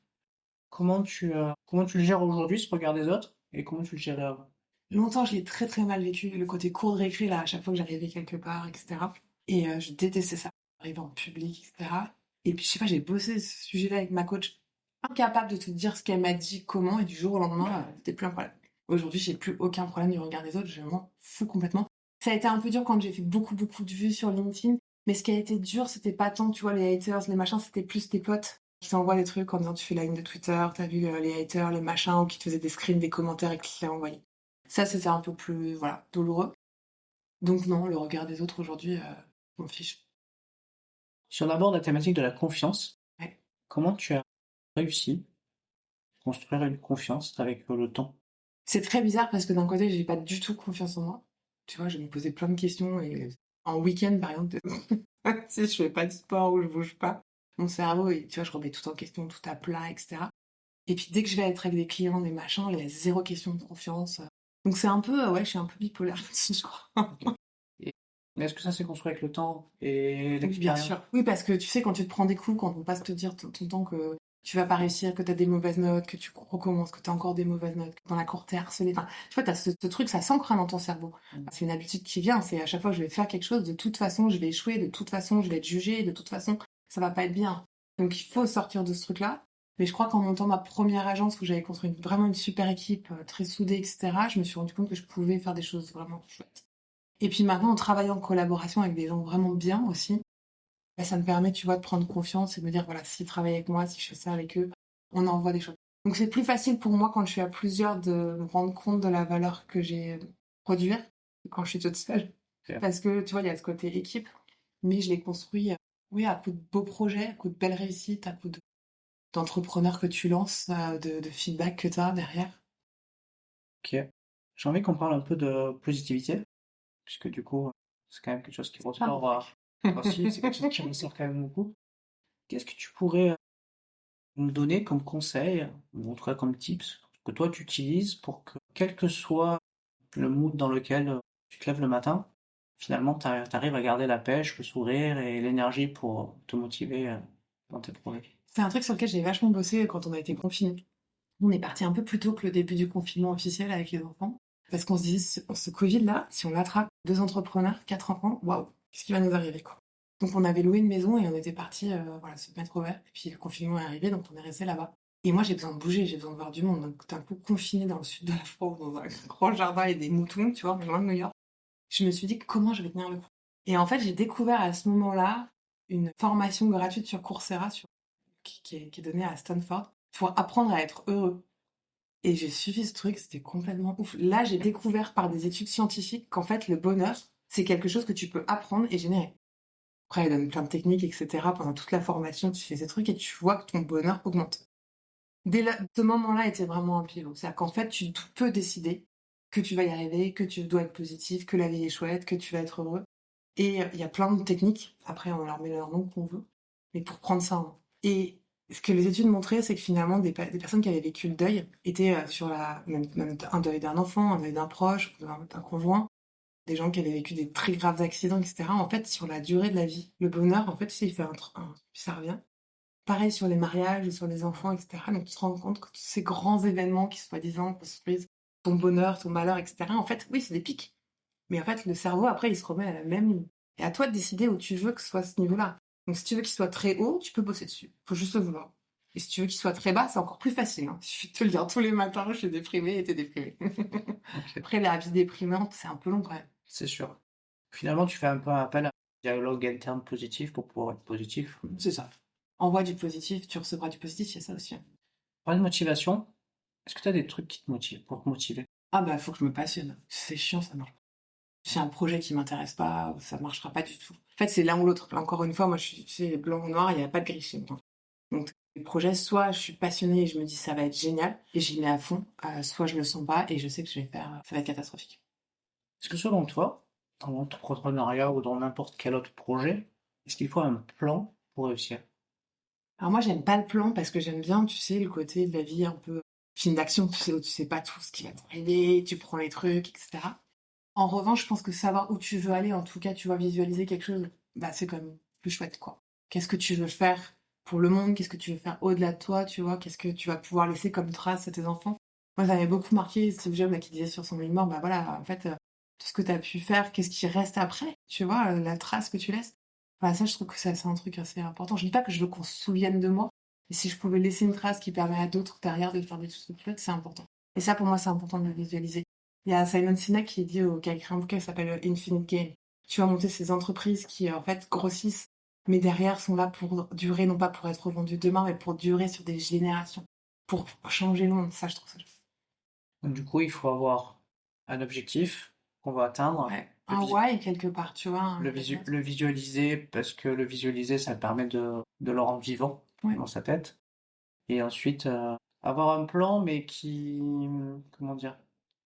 Comment tu le gères aujourd'hui, ce regard des autres, et comment tu le gérais avant? Longtemps, je l'ai très très mal vécu, le côté cours de récré, là, à chaque fois que j'arrivais quelque part, etc. Et je détestais ça, arriver en public, etc. Et puis, je sais pas, j'ai bossé ce sujet-là avec ma coach, incapable de te dire ce qu'elle m'a dit, comment, et du jour au lendemain, c'était plus un problème. Aujourd'hui, j'ai plus aucun problème du regard des autres, je m'en fous complètement. Ça a été un peu dur quand j'ai fait beaucoup de vues sur LinkedIn, mais ce qui a été dur, c'était pas tant, tu vois, les haters, les machins, c'était plus tes potes qui t'envoient des trucs en disant tu fais la une de Twitter, t'as vu les haters, les machins, ou qui te faisaient des screens, des commentaires et qui te les envoyaient. Ça, c'était un peu plus, voilà, douloureux. Donc non, le regard des autres aujourd'hui, on m'en fiche. Si on aborde la thématique de la confiance, Ouais. comment tu as réussi à construire une confiance avec le temps? C'est très bizarre parce que d'un côté, j'ai pas du tout confiance en moi. Tu vois, je me posais plein de questions et en week-end, par exemple, si je fais pas de sport ou je bouge pas, mon cerveau, tu vois, je remets tout en question, tout à plat, etc. Et puis dès que je vais être avec des clients, des machins, il y a zéro question de confiance. Donc c'est un peu, ouais, je suis un peu bipolaire là-dessus, je crois. Et est-ce que ça s'est construit avec le temps et Oui, bien l'expérience? sûr. Oui, parce que tu sais, quand tu te prends des coups, quand on passe te dire tout le temps que tu vas pas réussir, que t'as des mauvaises notes, que tu recommences, que t'as encore des mauvaises notes, que dans la cour t'es harcelé, enfin, tu vois, t'as ce truc, ça s'ancre dans ton cerveau. C'est une habitude qui vient, c'est à chaque fois que je vais faire quelque chose, de toute façon, je vais échouer, de toute façon, je vais être jugée, de toute façon, ça va pas être bien. Donc il faut sortir de ce truc-là. Mais je crois qu'en montant ma première agence où j'avais construit vraiment une super équipe, très soudée, etc., je me suis rendu compte que je pouvais faire des choses vraiment chouettes. Et puis maintenant, en travaillant en collaboration avec des gens vraiment bien aussi, bah, ça me permet, tu vois, de prendre confiance et de me dire, voilà, s'ils travaillent avec moi, si je fais ça avec eux, on envoie des choses. Donc c'est plus facile pour moi quand je suis à plusieurs de me rendre compte de la valeur que j'ai produire que quand je suis toute seule. Ok. Parce que, tu vois, il y a ce côté équipe, mais je l'ai construit, oui, à coup de beaux projets, à coup de belles réussites, à coup d'entrepreneurs que tu lances, de feedback que tu as derrière. Ok. J'ai envie qu'on parle un peu de positivité, puisque du coup, c'est quand même quelque chose qui ressort aussi, c'est quelque chose qui ressort quand même beaucoup. Qu'est-ce que tu pourrais me donner comme conseil, ou en tout cas comme tips, que toi tu utilises pour que, quel que soit le mood dans lequel tu te lèves le matin, finalement t'arrives à garder la pêche, le sourire et l'énergie pour te motiver dans tes projets? C'est un truc sur lequel j'ai vachement bossé quand on a été confinés. On est parti un peu plus tôt que le début du confinement officiel avec les enfants. Parce qu'on se dit, ce Covid-là, si on l'attrape, 2 entrepreneurs, 4 enfants, waouh, qu'est-ce qui va nous arriver, quoi. Donc on avait loué une maison et on était parti voilà, se mettre au vert. Et puis le confinement est arrivé, donc on est resté là-bas. Et moi j'ai besoin de bouger, j'ai besoin de voir du monde. Donc d'un coup confiné dans le sud de la France, dans un grand jardin et des moutons, tu vois, loin de New York. Je me suis dit comment je vais tenir le coup. Et en fait j'ai découvert à ce moment-là une formation gratuite sur Coursera qui est donnée à Stanford pour apprendre à être heureux. Et j'ai suivi ce truc, c'était complètement ouf. Là, j'ai découvert par des études scientifiques qu'en fait, le bonheur, c'est quelque chose que tu peux apprendre et générer. Après, elle donne plein de techniques, etc. Pendant toute la formation, tu fais ces trucs et tu vois que ton bonheur augmente. Dès là, ce moment-là était vraiment un pivot. C'est-à-dire qu'en fait, tu peux décider que tu vas y arriver, que tu dois être positif, que la vie est chouette, que tu vas être heureux. Et il y a plein de techniques. Après, on leur met leur nom qu'on veut. Mais pour prendre ça en main. Et ce que les études montraient, c'est que finalement, des personnes qui avaient vécu le deuil étaient sur même un deuil d'un enfant, un deuil d'un proche, d'un conjoint, des gens qui avaient vécu des très graves accidents, etc. En fait, sur la durée de la vie, le bonheur, en fait, tu sais, il fait puis ça revient. Pareil sur les mariages, sur les enfants, etc. Donc tu te rends compte que tous ces grands événements qui soi-disant construisent ton bonheur, ton malheur, etc. En fait, oui, c'est des pics. Mais en fait, le cerveau, après, il se remet à la même ligne. Et à toi de décider où tu veux que ce soit ce niveau-là. Donc si tu veux qu'il soit très haut, tu peux bosser dessus. Faut juste le vouloir. Et si tu veux qu'il soit très bas, c'est encore plus facile. Hein. Il suffit de te le dire tous les matins, je suis déprimée et t'es déprimée. Ok. Après, la vie déprimante, c'est un peu long quand même. C'est sûr. Finalement, tu fais un peu appel à un dialogue interne positif pour pouvoir être positif. C'est ça. Envoie du positif, tu recevras du positif, c'est ça aussi. Parler de motivation, est-ce que tu as des trucs qui te motivent, pour te motiver? Ah bah, faut que je me passionne. C'est chiant, ça marche. Si un projet qui m'intéresse pas, ça marchera pas du tout. En fait, c'est l'un ou l'autre. Encore une fois, moi, je suis, tu sais, blanc ou noir, il n'y a pas de gris chez moi. Donc, les projets, soit je suis passionnée et je me dis ça va être génial et j'y mets à fond, soit je le sens pas et je sais que je vais faire, ça va être catastrophique. Est-ce que selon toi, dans l'entrepreneuriat ou dans n'importe quel autre projet, est-ce qu'il faut un plan pour réussir? Alors moi, j'aime pas le plan parce que j'aime bien, tu sais, le côté de la vie un peu film d'action, tu sais, où tu sais pas tout ce qui va t'arriver, tu prends les trucs, etc. En revanche, je pense que savoir où tu veux aller, en tout cas, tu vois, visualiser quelque chose, bah, c'est quand même plus chouette, quoi. Qu'est-ce que tu veux faire pour le monde? Qu'est-ce que tu veux faire au-delà de toi, tu vois? Qu'est-ce que tu vas pouvoir laisser comme trace à tes enfants? Moi, ça m'avait beaucoup marqué Steve Jobs, là, qui disait sur son lit de mort, bah voilà, en fait, tout ce que tu as pu faire, qu'est-ce qui reste après, tu vois, la trace que tu laisses. Voilà, ça, je trouve que c'est un truc assez important. Je dis pas que je veux qu'on se souvienne de moi, mais si je pouvais laisser une trace qui permet à d'autres derrière de faire des trucs chouettes, c'est important. Et ça, pour moi, c'est important de le visualiser. Il y a Simon Sinek qui a écrit un bouquin qui s'appelle Infinite Game. Tu vas monter ces entreprises qui, en fait, grossissent, mais derrière sont là pour durer, non pas pour être vendues demain, mais pour durer sur des générations, pour changer le monde. Ça, je trouve ça. Donc, du coup, il faut avoir un objectif qu'on va atteindre, Ouais. le, Un vis- why quelque part, tu vois. le visualiser, parce que le visualiser, ça permet de le rendre vivant Ouais. dans sa tête. Et ensuite, avoir un plan, mais comment dire,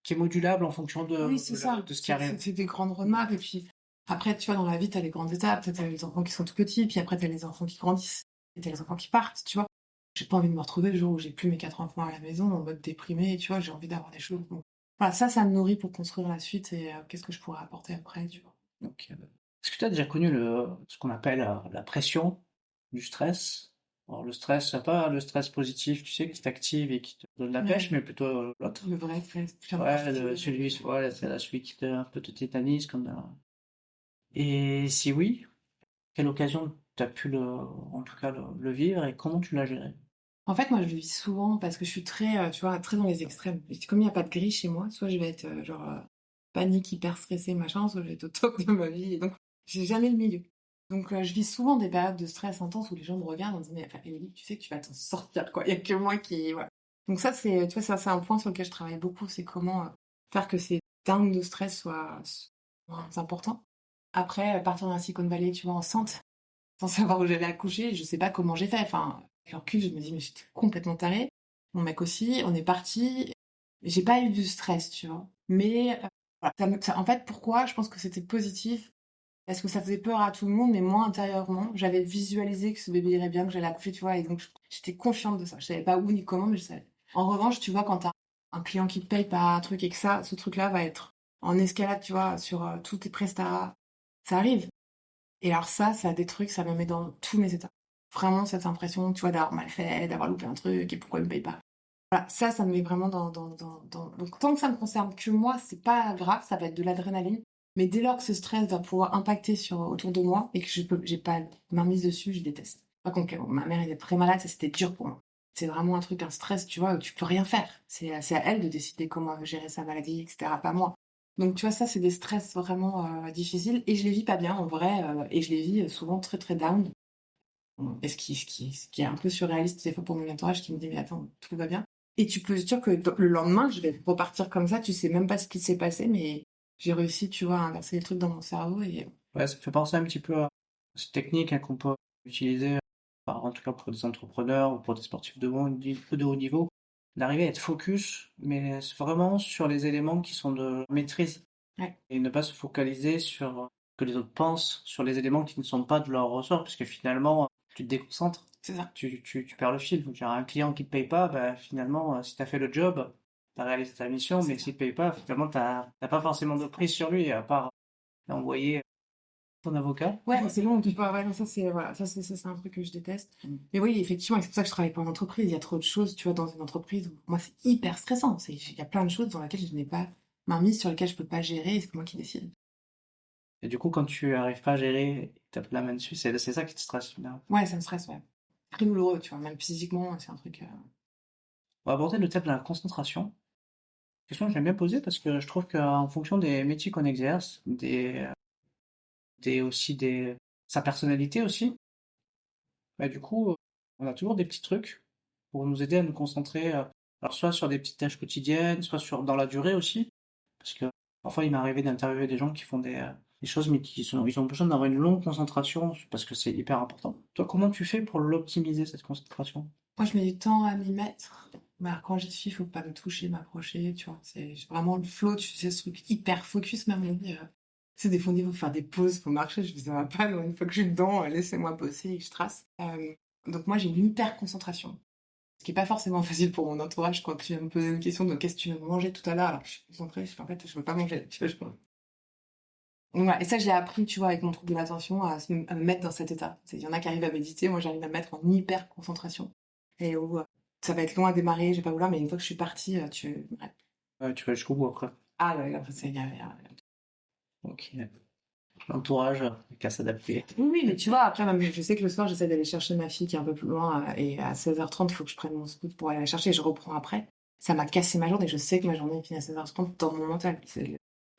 qui est modulable en fonction Oui, c'est ça. de ce qui arrive. C'est des grandes remarques. Et puis, après, tu vois, dans la vie, t'as les grandes étapes. T'as les enfants qui sont tout petits, puis après, t'as les enfants qui grandissent. Et t'as les enfants qui partent, tu vois. J'ai pas envie de me retrouver le jour où j'ai plus mes 4 enfants à la maison, en mode déprimé, tu vois. J'ai envie d'avoir des choses. Donc, voilà, ça me nourrit pour construire la suite et qu'est-ce que je pourrais apporter après, tu vois. Donc, est-ce que tu as déjà connu ce qu'on appelle la pression du stress? Alors, le stress, c'est pas le stress positif, tu sais, qui t'active et qui te donne la pêche, Ouais, mais plutôt l'autre. le vrai stress. Ouais, celui qui un peu te tétanise, comme Et si oui, quelle occasion tu as pu en tout cas le vivre et comment tu l'as géré? En fait, moi, je le vis souvent parce que je suis très, tu vois, très dans les extrêmes. Et comme il n'y a pas de grille chez moi, soit je vais être panique, hyper stressée, machin, soit je vais être au top de ma vie. Et donc, j'ai jamais le milieu. Donc, je vis souvent des périodes de stress intense où les gens me regardent en me disant, mais enfin, Émilie, tu sais que tu vas t'en sortir, quoi. Il n'y a que moi qui, voilà. Donc ça, tu vois, ça, c'est un point sur lequel je travaille beaucoup, c'est comment faire que ces downs de stress soient moins importants. Après, partir dans la Silicon Valley, tu vois, enceinte, sans savoir où j'allais accoucher, je sais pas comment j'ai fait. Enfin, avec le recul, je me dis, mais j'étais complètement tarée. Mon mec aussi, on est parti. J'ai pas eu du stress, tu vois. Mais, voilà. En fait, pourquoi? Je pense que c'était positif. Parce que ça faisait peur à tout le monde, mais moi, intérieurement, j'avais visualisé que ce bébé irait bien, que j'allais accoucher, tu vois. Et donc, j'étais confiante de ça. Je savais pas où ni comment, mais je savais. En revanche, tu vois, quand t'as un client qui te paye par un truc et que ça, ce truc-là va être en escalade, tu vois, sur tous tes prestats, ça arrive. Et alors ça a des trucs, ça me met dans tous mes états. Vraiment cette impression, tu vois, d'avoir mal fait, d'avoir loupé un truc, et pourquoi il me paye pas. Voilà, ça me met vraiment dans... Donc tant que ça me concerne que moi, c'est pas grave, ça va être de l'adrénaline. Mais dès lors que ce stress va pouvoir impacter autour de moi, et que j'ai pas ma mise dessus, je déteste. Par contre, ma mère était très malade, ça c'était dur pour moi. C'est vraiment un truc, un stress, tu vois, où tu peux rien faire. C'est à elle de décider comment elle veut gérer sa maladie, etc., pas moi. Donc tu vois, ça, c'est des stress vraiment difficiles et je les vis pas bien en vrai et je les vis souvent très très down. Et ce qui est un peu surréaliste des fois pour mon entourage qui me dit mais attends, tout va bien. Et tu peux te dire que le lendemain, je vais repartir comme ça, tu sais même pas ce qui s'est passé, mais j'ai réussi, tu vois, à inverser les trucs dans mon cerveau et Ouais, ça me fait penser un petit peu à cette technique hein, qu'on peut utiliser, en tout cas pour des entrepreneurs ou pour des sportifs de haut niveau, d'arriver à être focus, mais vraiment sur les éléments qui sont de maîtrise ouais, et ne pas se focaliser sur que les autres pensent sur les éléments qui ne sont pas de leur ressort, parce que finalement, tu te déconcentres, C'est ça. tu perds le fil. Donc, un client qui te paye pas, bah, finalement, si tu as fait le job, tu as réalisé ta mission, mais s'il te paye pas, finalement, t'as pas forcément de prise sur lui, à part envoyer ton avocat. Ouais, mais c'est long, on peut pas. Ouais, non, ça, c'est un truc que je déteste. Mais oui, effectivement, et c'est pour ça que je travaille pas en entreprise. Il y a trop de choses, tu vois, dans une entreprise. Moi, c'est hyper stressant. Il y a plein de choses dans lesquelles je n'ai pas main mise, sur lesquelles je peux pas gérer, et c'est moi qui décide. Et du coup, quand tu arrives pas à gérer, tu tapes la main dessus, c'est ça qui te stresse, finalement. Ouais, ça me stresse, ouais. Très douloureux, tu vois, même physiquement, c'est un truc. On va aborder le thème de la concentration. Question que j'aime bien poser parce que je trouve qu'en fonction des métiers qu'on exerce, sa personnalité aussi, bah, du coup, on a toujours des petits trucs pour nous aider à nous concentrer, alors soit sur des petites tâches quotidiennes, soit dans la durée aussi, parce que parfois il m'est arrivé d'interviewer des gens qui font des choses, mais ils ont besoin d'avoir une longue concentration parce que c'est hyper important. Toi, comment tu fais pour l'optimiser, cette concentration? Moi, je mets du temps à m'y mettre. Bah, quand j'y suis, faut pas me toucher, m'approcher, tu vois. C'est vraiment le flow, tu sais, ce truc hyper focus, même on dit. Tu sais, des fois, il faut faire des pauses, faut marcher. Je dis, ça va pas, non, une fois que je suis dedans, laissez-moi bosser et que je trace. Donc, moi, j'ai une hyper concentration. Ce qui est pas forcément facile pour mon entourage quand tu viens me poser une question de qu'est-ce que tu veux manger tout à l'heure. Alors, je suis concentrée, je fais en fait, je veux pas manger. Tu vois, donc, ouais, et ça, j'ai appris, tu vois, avec mon trouble de l'attention, à me mettre dans cet état. Il y en a qui arrivent à méditer, moi, j'arrive à me mettre en hyper concentration. Et où ça va être long à démarrer, je vais pas vouloir, mais une fois que je suis partie, ouais. Ouais, tu vas jusqu'au bout après. Ah ouais, après, Ok. L'entourage qu'à s'adapter. Oui, mais tu vois, après, même, je sais que le soir, j'essaie d'aller chercher ma fille qui est un peu plus loin, et à 16h30, il faut que je prenne mon scoot pour aller la chercher, et je reprends après. Ça m'a cassé ma journée, je sais que ma journée est finie à 16h30 dans mon mental.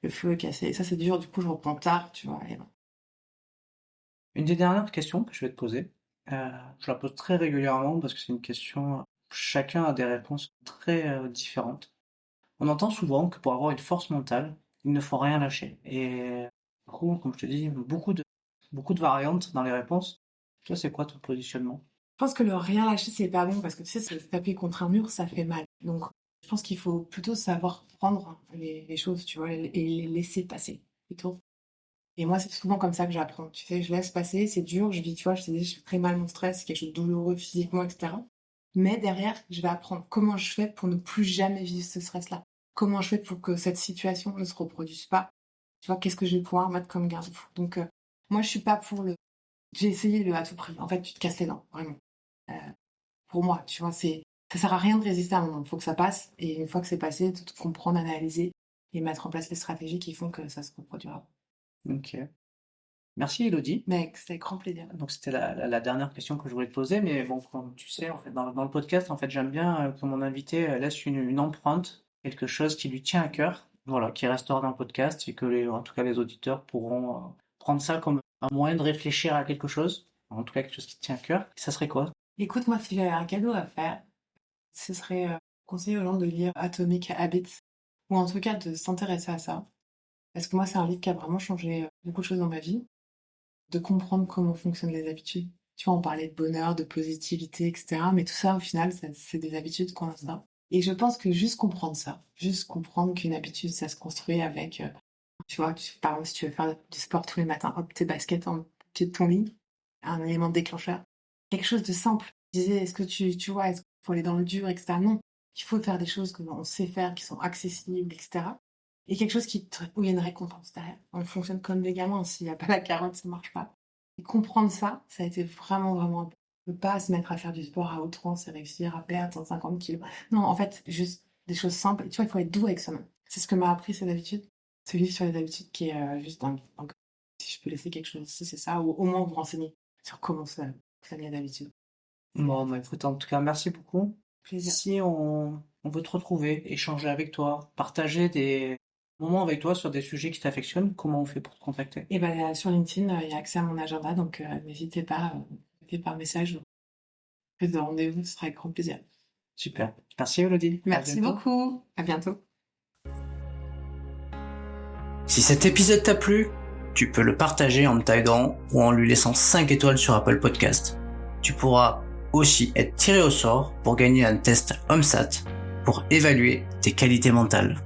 Le feu est cassé, et ça, c'est dur, du coup, je reprends tard, tu vois. Et... Une des dernières questions que je vais te poser, je la pose très régulièrement parce que c'est une question, chacun a des réponses très différentes. On entend souvent que pour avoir une force mentale, il ne faut rien lâcher. Et du coup, comme je te dis, beaucoup de variantes dans les réponses. Toi, c'est quoi ton positionnement? Je pense que le rien lâcher, c'est pas bon, parce que tu sais, se taper contre un mur, ça fait mal. Donc, je pense qu'il faut plutôt savoir prendre les choses, tu vois, et les laisser passer, plutôt. Et moi, c'est souvent comme ça que j'apprends. Tu sais, je laisse passer, c'est dur, je vis, tu vois, je te dis, je fais très mal mon stress, c'est quelque chose de douloureux physiquement, etc. Mais derrière, je vais apprendre comment je fais pour ne plus jamais vivre ce stress-là. Comment je fais pour que cette situation ne se reproduise pas. Tu vois, qu'est-ce que je vais pouvoir mettre comme garde-fou. Donc, moi, je suis pas pour le... J'ai essayé le à tout prix. En fait, tu te casses les dents, vraiment. Pour moi, tu vois, ça sert à rien de résister à un moment. Il faut que ça passe. Et une fois que c'est passé, tout comprendre, analyser et mettre en place les stratégies qui font que ça se reproduira. Ok. Merci Elodie. Mec, c'était avec grand plaisir. Donc c'était la dernière question que je voulais te poser, mais bon, comme tu sais, en fait, dans le podcast, en fait, j'aime bien que mon invité laisse une empreinte, quelque chose qui lui tient à cœur, voilà, qui restera dans le podcast et que en tout cas les auditeurs pourront prendre ça comme un moyen de réfléchir à quelque chose, en tout cas quelque chose qui te tient à cœur. Et ça serait quoi? Écoute, moi, si j'avais un cadeau à faire, ce serait conseiller aux gens de lire Atomic Habits, ou en tout cas de s'intéresser à ça. Parce que moi, c'est un livre qui a vraiment changé beaucoup de choses dans ma vie, de comprendre comment fonctionnent les habitudes. Tu vois, on parlait de bonheur, de positivité, etc. Mais tout ça, au final, c'est des habitudes qu'on a. Et je pense que juste comprendre ça, juste comprendre qu'une habitude, ça se construit avec, tu vois, par exemple, si tu veux faire du sport tous les matins, hop, tes baskets en pied de ton lit, un élément déclencheur. Quelque chose de simple. Je disais, est-ce que tu vois, est-ce qu'il faut aller dans le dur, etc. Non, il faut faire des choses que on sait faire, qui sont accessibles, etc. Et quelque chose où il y a une récompense derrière. On fonctionne comme les gamins, s'il n'y a pas la carotte, ça ne marche pas. Et comprendre ça, ça a été vraiment, vraiment important. Ne pas se mettre à faire du sport à outrance et réussir à perdre 150 kilos. Non, en fait, juste des choses simples. Et tu vois, il faut être doux avec soi-même. C'est ce que m'a appris cette habitude. Ce livre sur les habitudes qui est juste dingue. Donc, si je peux laisser quelque chose ici, c'est ça. Ou au moins vous renseigner sur comment ça vient d'habitude. Bon, bah écoute, en tout cas, merci beaucoup. Plaisir. Si on veut te retrouver, échanger avec toi, partager des moments avec toi sur des sujets qui t'affectionnent, comment on fait pour te contacter? Et ben sur LinkedIn, il y a accès à mon agenda, donc n'hésitez pas, faites par message. Prise de rendez-vous, ce sera avec grand plaisir. Super. Merci Elodie. Merci beaucoup. À bientôt. Si cet épisode t'a plu, tu peux le partager en me taguant ou en lui laissant 5 étoiles sur Apple Podcast. Tu pourras aussi être tiré au sort pour gagner un test HomeSat pour évaluer tes qualités mentales.